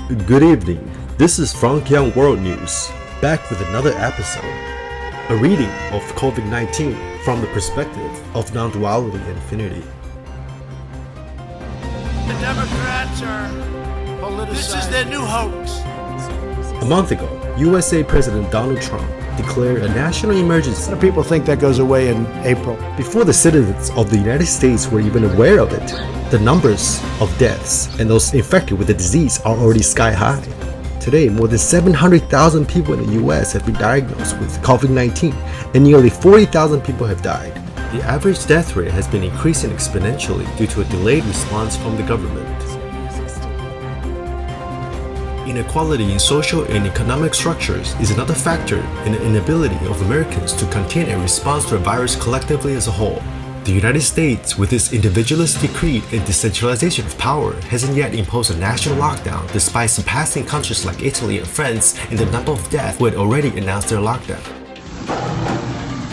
Good evening. This is Fronk Yong World News, back with another episode. A reading of COVID-19 from the perspective of non-duality and infinity. The Democrats are politicized. This is their new hoax. A month ago, USA President Donald Trump declared a national emergency. Some people think that goes away in April. Before the citizens of the United States were even aware of it, the numbers of deaths and those infected with the disease are already sky high. Today, more than 700,000 people in the US have been diagnosed with COVID-19 and nearly 40,000 people have died. The average death rate has been increasing exponentially due to a delayed response from the government. Inequality in social and economic structures is another factor in the inability of Americans to contain and respond to the virus collectively as a whole. The United States, with its individualistic creed and decentralization of power, hasn't yet imposed a national lockdown despite surpassing countries like Italy and France in the number of deaths who had already announced their lockdown.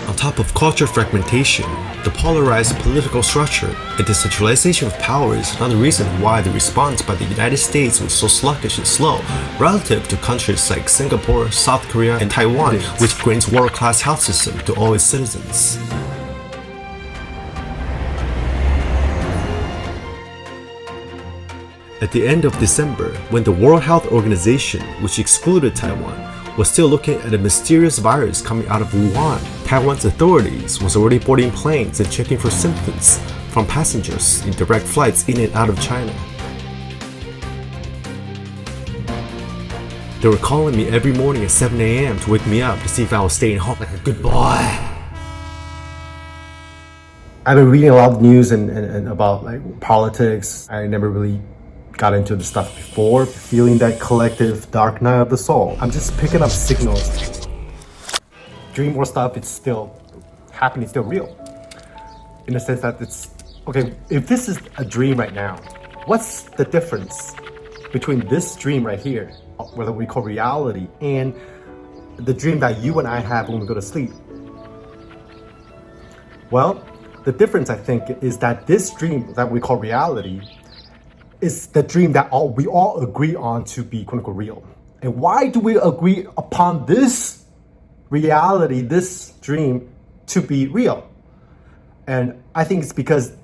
On top of culture fragmentation, the polarized political structure and decentralization of power is another reason why the response by the United States was so sluggish and slow relative to countries like Singapore, South Korea, and Taiwan, which grants world-class health system to all its citizens. At the end of December, when the World Health Organization, which excluded Taiwan, was still looking at a mysterious virus coming out of Wuhan, Taiwan's authorities was already boarding planes and checking for symptoms from passengers in direct flights in and out of China. They were calling me every morning at 7 a.m. to wake me up to see if I was staying home like a good boy. I've been reading a lot of news and about politics. I never really got into the stuff before, feeling that collective dark night of the soul. I'm just picking up signals. Dream or stuff, it's still happening, still real. In the sense that it's, okay, if this is a dream right now, what's the difference between this dream right here, whether we call reality, and the dream that you and I have when we go to sleep? Well, the difference, I think, is that this dream that we call reality is the dream that we all agree on to be quote unquote real. And why do we agree upon this reality, this dream, to be real? And I think it's because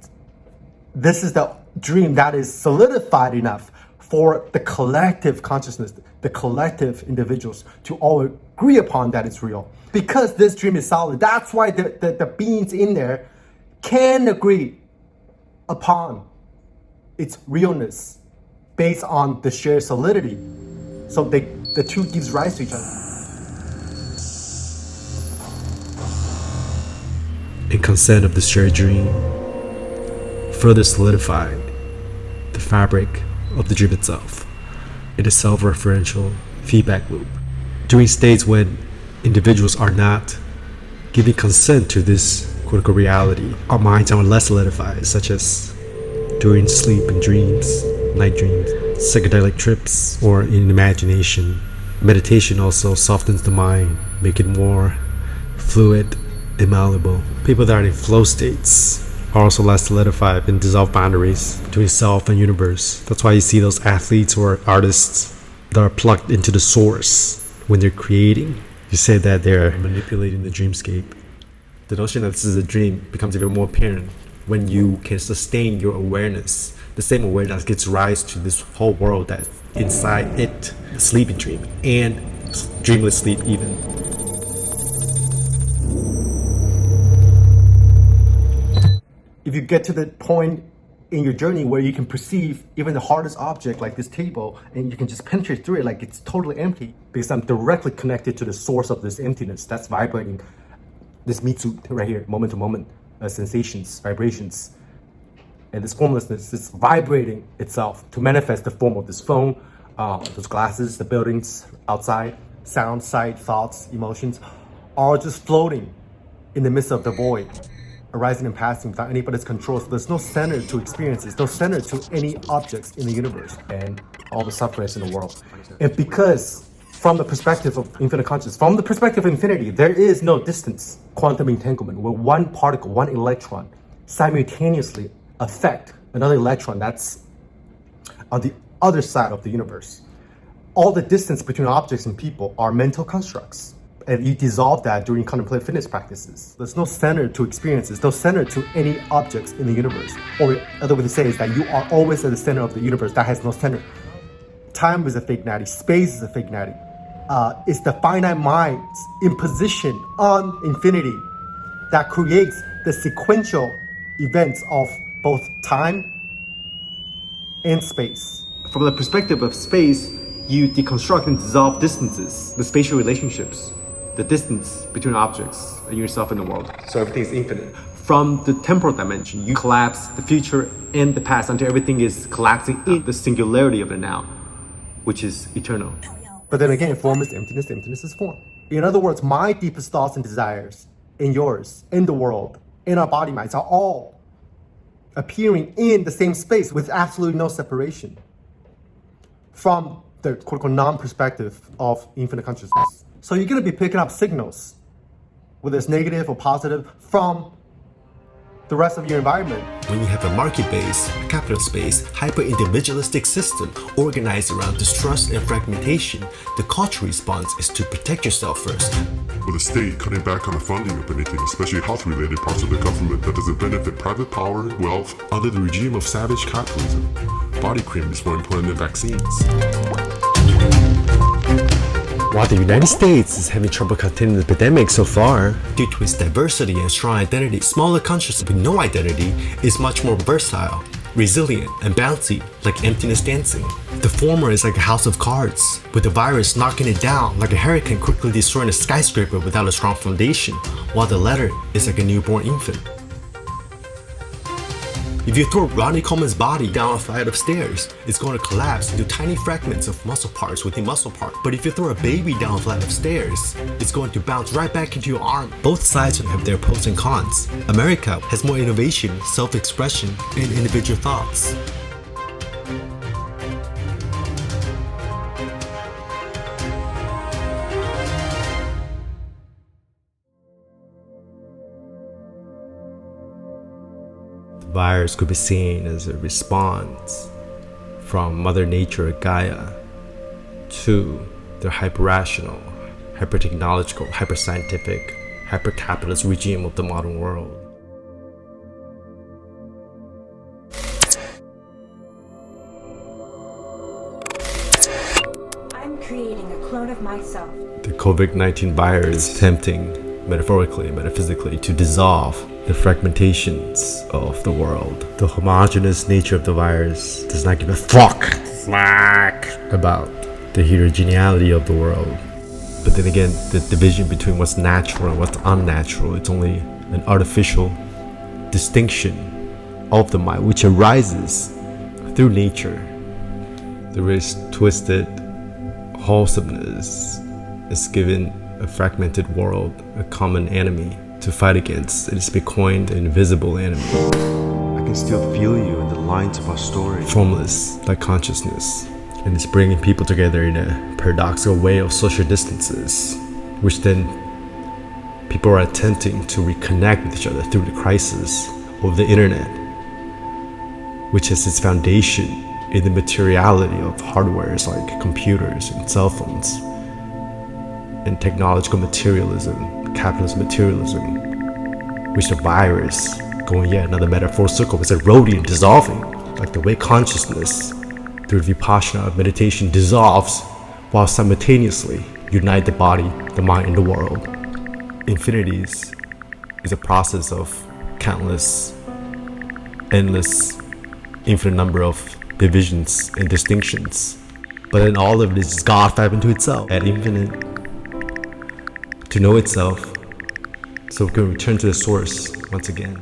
this is the dream that is solidified enough for the collective consciousness, the collective individuals to all agree upon that it's real. Because this dream is solid, that's why the beings in there can agree upon its realness based on the shared solidity. So the two gives rise to each other. And consent of the shared dream further solidified the fabric of the dream itself. It is self-referential feedback loop. During states when individuals are not giving consent to this quote-unquote reality, our minds are less solidified, such as during sleep and dreams, night dreams, psychedelic trips, or in imagination. Meditation also softens the mind, make it more fluid and malleable. People that are in flow states are also less solidified and dissolve boundaries between self and universe. That's why you see those athletes or artists that are plugged into the source when they're creating. You say that they're manipulating the dreamscape. The notion that this is a dream becomes even more apparent when you can sustain your awareness, the same awareness gives rise to this whole world that's inside it, sleeping dream, and dreamless sleep even. If you get to the point in your journey where you can perceive even the hardest object like this table, and you can just penetrate through it like it's totally empty, because I'm directly connected to the source of this emptiness that's vibrating. This mitsu right here, moment to moment. Sensations, vibrations, and this formlessness is vibrating itself to manifest the form of this phone, those glasses, the buildings outside, sound, sight, thoughts, emotions, are just floating in the midst of the void, arising and passing without anybody's control. So there's no center to experiences, no center to any objects in the universe and all the sufferers in the world. And because from the perspective of infinite consciousness, from the perspective of infinity, there is no distance, quantum entanglement, where one particle, one electron simultaneously affect another electron that's on the other side of the universe. all the distance between objects and people are mental constructs. And you dissolve that during contemplative fitness practices. There's no center to experiences, no center to any objects in the universe. Or other way to say is that you are always at the center of the universe that has no center. Time is a fake natty, space is a fake natty. It's the finite mind's imposition on infinity that creates the sequential events of both time and space. From the perspective of space, you deconstruct and dissolve distances, the spatial relationships, the distance between objects and yourself and the world. So everything is infinite. From the temporal dimension, you collapse the future and the past until everything is collapsing in the singularity of the now, which is eternal. But then again, form is emptiness, emptiness is form. In other words, my deepest thoughts and desires, and yours, in the world, in our body minds, are all appearing in the same space with absolutely no separation from the quote-unquote non-perspective of infinite consciousness. So you're going to be picking up signals, whether it's negative or positive, from the rest of your environment. When you have a market-based, capitalist-based, hyper-individualistic system organized around distrust and fragmentation, the cultural response is to protect yourself first. With the state cutting back on the funding of anything, especially health-related parts of the government that doesn't benefit private power, wealth, under the regime of savage capitalism, body cream is more important than vaccines. While the United States is having trouble containing the epidemic so far, due to its diversity and strong identity, smaller countries with no identity is much more versatile, resilient, and bouncy, like emptiness dancing. The former is like a house of cards, with the virus knocking it down like a hurricane quickly destroying a skyscraper without a strong foundation, while the latter is like a newborn infant. If you throw Ronnie Coleman's body down a flight of stairs, it's going to collapse into tiny fragments of muscle parts within muscle parts. But if you throw a baby down a flight of stairs, it's going to bounce right back into your arm. Both sides have their pros and cons. America has more innovation, self-expression, and individual thoughts. The virus could be seen as a response from Mother Nature, Gaia, to the hyper-rational, hyper-technological, hyper-scientific, hyper-capitalist regime of the modern world. I'm creating a clone of myself. The COVID-19 virus is attempting, metaphorically, metaphysically, to dissolve the fragmentations of the world. The homogeneous nature of the virus does not give a fuck about the heterogeneity of the world. But then again, the division between what's natural and what's unnatural, it's only an artificial distinction of the mind, which arises through nature. There is twisted wholesomeness is given a fragmented world a common enemy to fight against. It has been coined an invisible enemy. I can still feel you in the lines of our story. Formless, like consciousness. And it's bringing people together in a paradoxical way of social distances, which then people are attempting to reconnect with each other through the crisis of the internet, which has its foundation in the materiality of hardwares like computers and cell phones, and technological materialism, capitalist materialism, which the virus, going yet another metaphor circle, is eroding, dissolving, like the way consciousness through vipassana meditation dissolves while simultaneously unite the body, the mind, and the world. Infinities is a process of countless, endless, infinite number of divisions and distinctions. But then all of it is God five into itself, at infinite, to know itself, so we can return to the source once again.